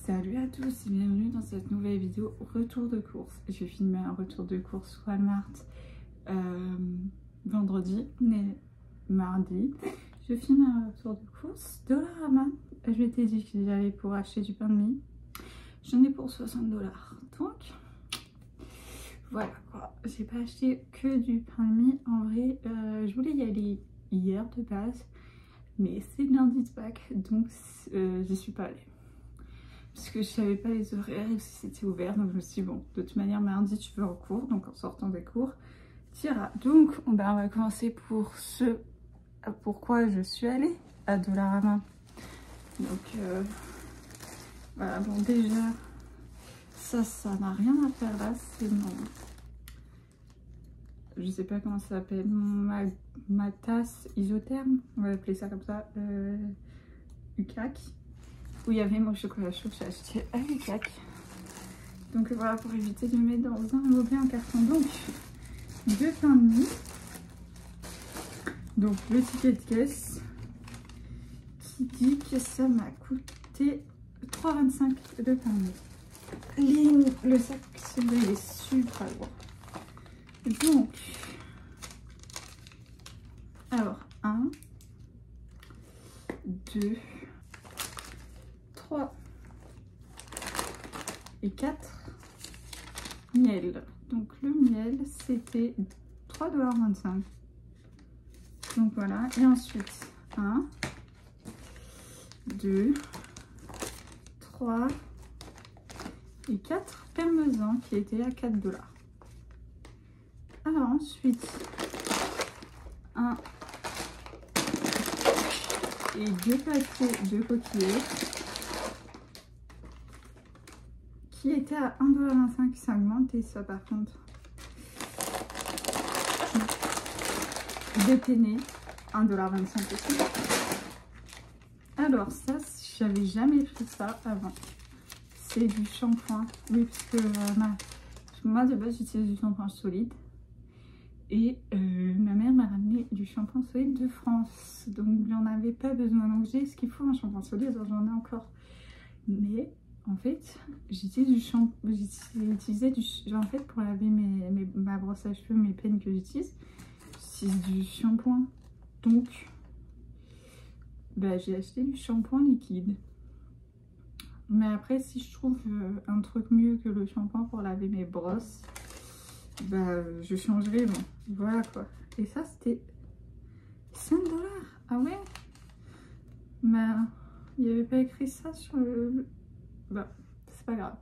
Salut à tous et bienvenue dans cette nouvelle vidéo retour de course. J'ai filmé un retour de course Walmart vendredi, mais mardi je filme un retour de course Dollarama. Je m'étais dit que j'allais pour acheter du pain de mie, j'en ai pour 60 $, donc voilà quoi. J'ai pas acheté que du pain de mie, en vrai je voulais y aller hier de base, mais c'est lundi de Pâques, donc j'y suis pas allée. Parce que je savais pas les horaires et si c'était ouvert, donc je me suis dit bon, de toute manière mardi tu vas en cours, donc en sortant des cours tu iras. Donc on va commencer pour ce pourquoi je suis allée à Dollarama. Donc voilà, bon déjà ça n'a rien à faire là, c'est mon, je sais pas comment ça s'appelle, ma tasse isotherme, on va appeler ça comme ça, UCAC, où il y avait mon chocolat chaud que j'ai acheté à l'UCAC. Donc voilà, pour éviter de le mettre dans un objet en carton. Donc, deux pains de mie. Donc le ticket de caisse qui dit que ça m'a coûté 3,25 € de pain de mie. Le sac, celui-là, il est super lourd. Donc, alors 1, 2, 3 et 4 miel. Donc le miel c'était 3,25 $. Donc voilà, et ensuite 1, 2, 3 et 4 parmesan qui étaient à 4 $. Alors ensuite 1 et 2 paquets de coquillettes qui était à 1,25 $. Ça a augmenté ça par contre. Des penne, 1,25 $ aussi. Alors ça, j'avais jamais pris ça avant. C'est du shampoing. Oui, parce que moi de base j'utilise du shampoing solide. Et ma mère m'a ramené du shampoing solide de France. Donc j'en avais pas besoin. Donc j'ai ce qu'il faut, un shampoing solide, j'en ai encore. Mais en fait, j'utilise du shampoing, en fait pour laver ma brosse à cheveux, mes peines que j'utilise, j'utilise du shampoing. Donc, bah, j'ai acheté du shampoing liquide. Mais après, si je trouve un truc mieux que le shampoing pour laver mes brosses, bah, je changerai. Bon, voilà quoi. Et ça, c'était 5 $. Ah ouais? Mais il n'y avait pas écrit ça sur le... Bah, c'est pas grave.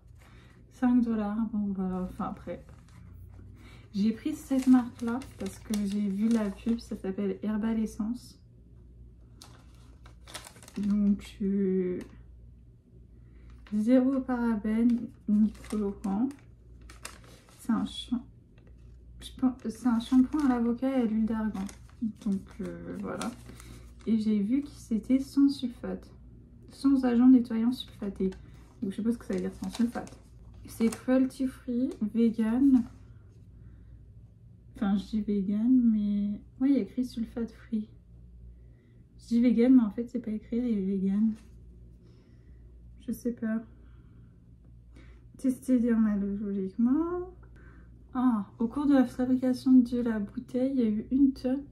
5 $. Bon, voilà. Enfin, après, j'ai pris cette marque là parce que j'ai vu la pub. Ça s'appelle Herbal Essence. Donc, 0 parabènes ni colorant. C'est un shampoing à l'avocat et à l'huile d'argan. Donc, voilà. Et j'ai vu que c'était sans sulfate. Sans agent nettoyant sulfaté. Donc je suppose que ça veut dire sans sulfate. C'est cruelty free, vegan. Enfin je dis vegan, mais... Oui, il y a écrit sulfate free. Je dis vegan, mais en fait c'est pas écrit, il est vegan. Je sais pas. Testé dermatologiquement. Ah, au cours de la fabrication de la bouteille, il y a eu 1 tonne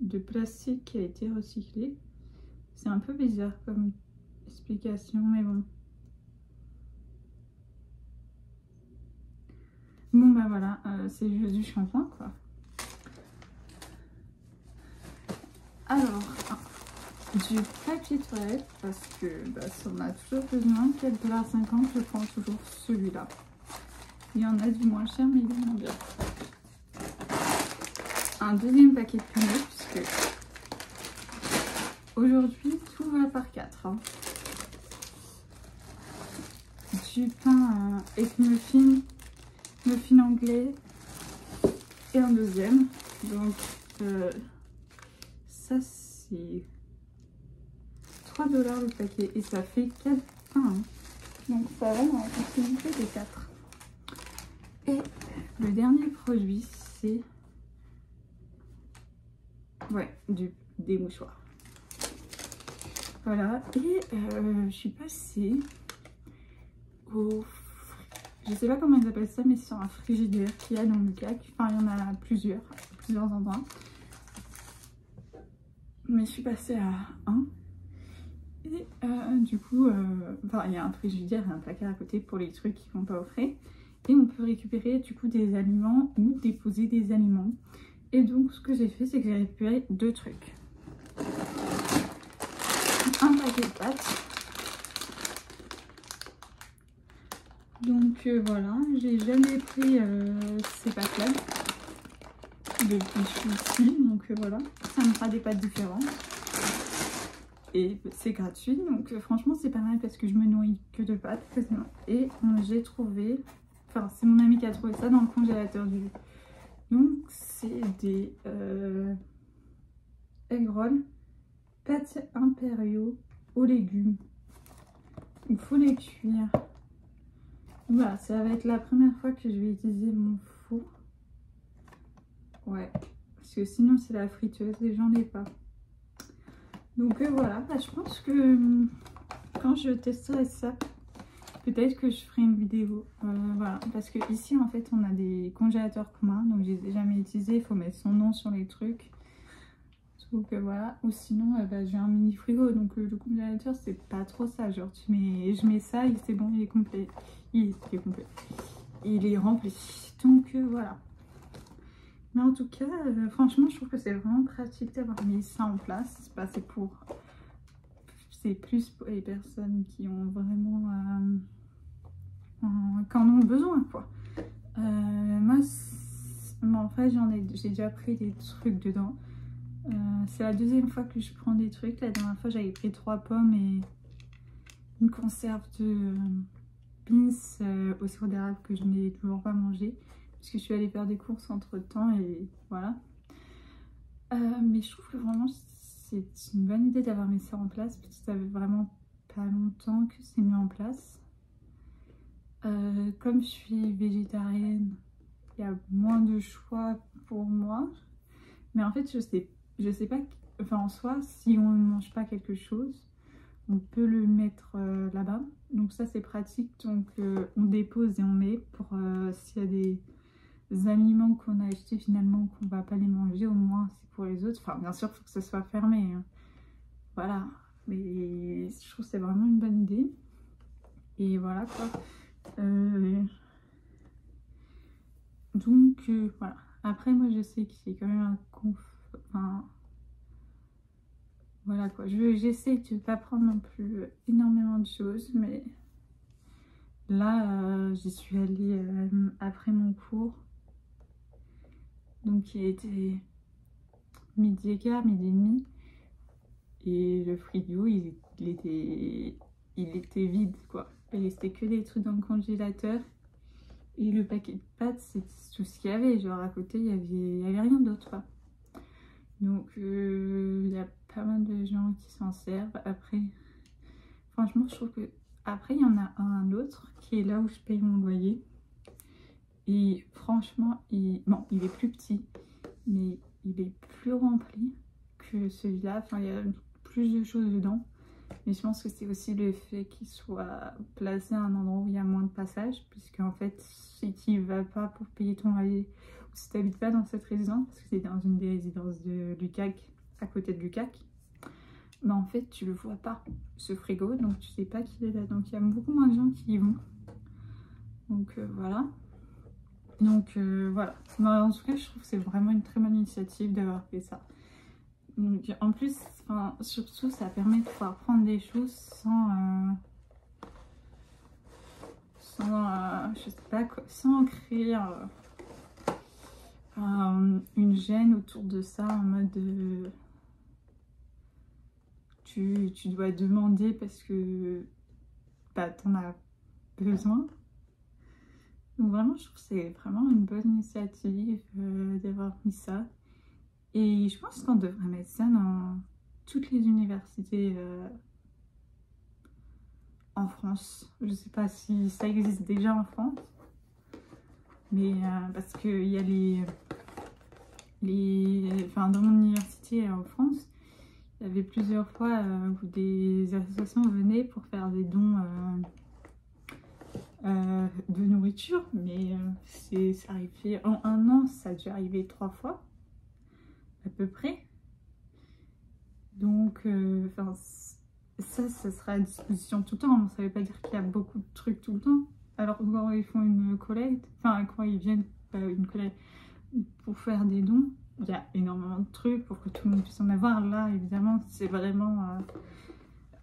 de plastique qui a été recyclé. C'est un peu bizarre comme explication, mais bon. Bon bah voilà, c'est juste du shampoing quoi. Alors, du papier toilette, parce que bah, si on a toujours besoin, 4,50 $, je prends toujours celui-là. Il y en a du moins cher, mais il est moins bien. Un deuxième paquet de pneus, puisque aujourd'hui tout va par 4. Hein. Du pain avec muffin anglais et un deuxième. Donc ça c'est 3 $ le paquet et ça fait 4 pains. Hein. Donc ça va dans la quantité des 4. Et le dernier produit c'est des mouchoirs. Voilà, et je suis passée au... Je sais pas comment ils appellent ça, mais c'est un frigidaire qu'il y a dans le CAC. Enfin, il y en a plusieurs endroits. Mais je suis passée à un. Et du coup, il y a un frigidaire et un placard à côté pour les trucs qui vont pas au frais. Et on peut récupérer du coup des aliments ou déposer des aliments. Et donc ce que j'ai fait, c'est que j'ai récupéré 2 trucs. Un paquet de pâtes. Donc voilà, j'ai jamais pris ces pâtes-là depuis que je suis ici. Donc voilà, ça me fera des pâtes différentes. Et c'est gratuit, donc franchement c'est pas mal parce que je me nourris que de pâtes quasiment. Et j'ai trouvé, enfin c'est mon ami qui a trouvé ça dans le congélateur du... Donc c'est des egg rolls, pâtes impériaux aux légumes. Il faut les cuire. Voilà, ça va être la première fois que je vais utiliser mon four. Ouais, parce que sinon c'est la friteuse et j'en ai pas. Donc voilà, je pense que quand je testerai ça, peut-être que je ferai une vidéo. Voilà, parce que ici en fait on a des congélateurs communs, donc je les ai jamais utilisés, il faut mettre son nom sur les trucs. Donc voilà, ou sinon j'ai un mini frigo, donc le congélateur c'est pas trop ça, genre je mets ça et c'est bon, il est complet. Il est complet. Il est rempli. Donc voilà. Mais en tout cas, franchement, je trouve que c'est vraiment pratique d'avoir mis ça en place. C'est plus pour les personnes qui ont vraiment... qui en ont besoin, quoi. Moi, en fait, j'ai déjà pris des trucs dedans. C'est la deuxième fois que je prends des trucs. La dernière fois, j'avais pris 3 pommes et une conserve de beans au sirop d'érable que je n'ai toujours pas mangé. Parce que je suis allée faire des courses entre temps et voilà. Mais je trouve que vraiment c'est une bonne idée d'avoir mis ça en place parce que ça fait vraiment pas longtemps que c'est mis en place. Comme je suis végétarienne, il y a moins de choix pour moi. Mais en fait, je sais pas, enfin en soi, si on ne mange pas quelque chose, on peut le mettre là-bas. Donc ça c'est pratique, donc on dépose et on met pour s'il y a des aliments qu'on a achetés finalement qu'on va pas les manger, au moins c'est pour les autres. Enfin bien sûr il faut que ce soit fermé, hein. Voilà, mais je trouve que c'est vraiment une bonne idée. Et voilà quoi. Donc voilà, après moi je sais que c'est quand même un enfin voilà quoi, j'essaie de ne pas prendre non plus énormément de choses, mais là j'y suis allée après mon cours. Donc il était midi et quart, midi et demi. Et le frigo, il était vide, quoi. Il restait que des trucs dans le congélateur. Et le paquet de pâtes, c'est tout ce qu'il y avait. Genre à côté, il y avait rien d'autre, quoi. Donc il y a pas mal de gens qui s'en servent. Après, franchement, je trouve que... Après, il y en a un autre qui est là où je paye mon loyer. Et franchement, il est plus petit, mais il est plus rempli que celui-là. Enfin, il y a plus de choses dedans. Mais je pense que c'est aussi le fait qu'il soit placé à un endroit où il y a moins de passages. Puisque en fait, si tu ne vas pas pour payer ton loyer, ou si tu n'habites pas dans cette résidence, parce que c'est dans une des résidences du CAC, à côté du CAC, bah en fait, tu le vois pas, ce frigo. Donc tu sais pas qu'il est là. Donc il y a beaucoup moins de gens qui y vont. Donc voilà. Donc voilà, en tout cas je trouve que c'est vraiment une très bonne initiative d'avoir fait ça. Donc en plus, surtout ça permet de pouvoir prendre des choses je sais pas quoi, sans créer une gêne autour de ça en mode tu dois demander parce que bah, t'en as besoin. Donc vraiment, je trouve que c'est vraiment une bonne initiative d'avoir mis ça. Et je pense qu'on devrait mettre ça dans toutes les universités en France. Je sais pas si ça existe déjà en France. Mais parce qu'il y a enfin, dans mon université en France, il y avait plusieurs fois où des associations venaient pour faire des dons nourriture, mais c'est arrivé en un an, ça a dû arriver 3 fois, à peu près. Donc, enfin, ça sera à disposition tout le temps. Ça veut pas dire qu'il y a beaucoup de trucs tout le temps. Alors, quand ils font une collecte, enfin, quand ils viennent une collecte pour faire des dons, il y a énormément de trucs pour que tout le monde puisse en avoir. Là, évidemment, c'est vraiment...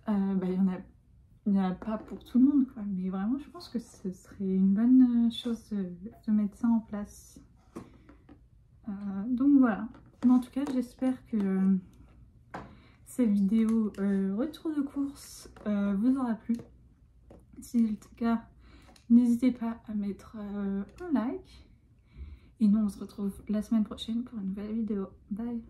il n'y en a pas pour tout le monde, quoi. Mais vraiment, je pense que ce serait une bonne chose de mettre ça en place. Donc voilà. Mais en tout cas, j'espère que cette vidéo retour de course vous aura plu. Si c'est le cas, n'hésitez pas à mettre un like. Et nous, on se retrouve la semaine prochaine pour une nouvelle vidéo. Bye!